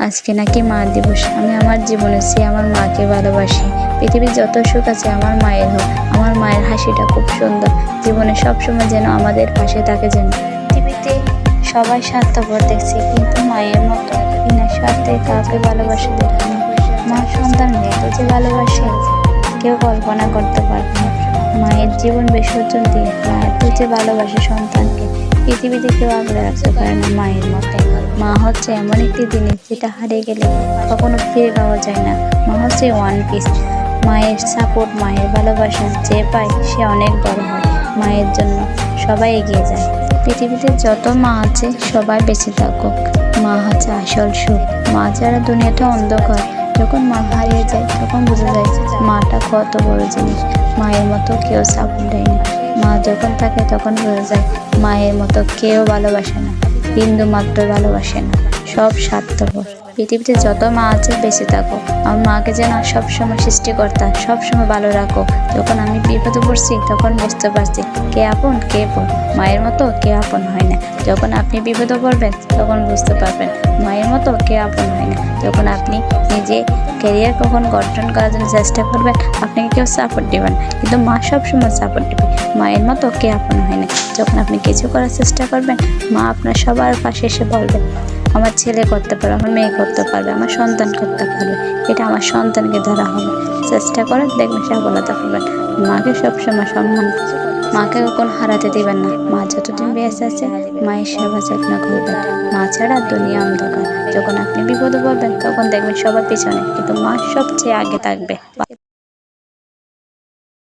আজকে নাকি মা দিবস। আমি আমার জীবনে চেয়ে আমার মাকে ভালোবাসি। পৃথিবীর যত সুখ আছে আমার মায়ের হোক। আমার মায়ের হাসিটা খুব সুন্দর। জীবনে সবসময় যেন আমাদের পাশে থাকে যেন। পৃথিবীতে সবাই স্বার্থপর দেখছি, কিন্তু মায়ের মতো বিনা স্বার্থে কাউকে ভালোবাসা দেখি না। মা সন্তানকে এত যে ভালোবাসে কেউ কল্পনা করতে পারবে না। মায়ের জীবন বিসর্জন দিয়ে মা এত যে ভালোবাসে সন্তানকে, পৃথিবীতে কেউ আগলে রাখতে পারে না মায়ের মতো। মা হচ্ছে এমন একটি জিনিস যেটা হারিয়ে গেলে কখনো ফিরে পাওয়া যায় না। মা হচ্ছে ওয়ান পিস। মায়ের সাপোর্ট, মায়ের ভালোবাসা যে পায় সে অনেক বড় হয়। মায়ের জন্য সবাই এগিয়ে যায়। পৃথিবীতে যত মা আছে সবাই বেঁচে থাকুক। মা হচ্ছে আসল সুখ। মা ছাড়া দুনিয়াটা অন্ধকার। যখন মা হারিয়ে যায় তখন বোঝা যায় মাটা কত বড় জিনিস। মায়ের মতো কেউ সাপোর্ট দেয় না। মা যখন থাকে তখন বোঝা যায় মায়ের মতো কেউ ভালোবাসে না, বিন্দু মাত্র ভালোবাসে না। সব স্বার্থপর। পৃথিবীতে যত মা আছে বেঁচে থাকো। আমার মাকে যেন সবসময় সৃষ্টিকর্তা সবসময় ভালো রাখো। যখন আমি বিপদে পড়ছি তখন বুঝতে পারছি কে আপন কে পর। মায়ের মতো কে আপন হয় না। যখন আপনি বিপদে পড়বেন তখন বুঝতে পারবেন মায়ের মতো কে আপন হয় না। যখন আপনি নিজে ক্যারিয়ার কখন গঠন করার জন্য চেষ্টা করবেন আপনাকে কেউ সাপোর্ট দেবেন, কিন্তু মা সবসময় সাপোর্ট দেবে। মায়ের মতো কে আপন হয় না। যখন আপনি কিছু করার চেষ্টা করবেন মা আপনার সবার পাশে এসে বলবে আমার ছেলে করতে পারবে, আমার মেয়ে করতে পারবে, আমার সন্তান করতে পারবে। এটা আমার সন্তানকে ধরা হবে। চেষ্টা করেন, দেখবেন সফলতা পাবেন। মাকে সবসময় সম্মান, মাকে কখন হারাতে দিবেন না। মা যতদিন বেঁচে আছে মায়ের সেবা যত্ন করবেন। মা ছাড়া দুনিয়া অন্ধকার। যখন আপনি বিপদে পড়বেন তখন দেখবেন সবার পিছনে, কিন্তু মা সবচেয়ে আগে থাকবে।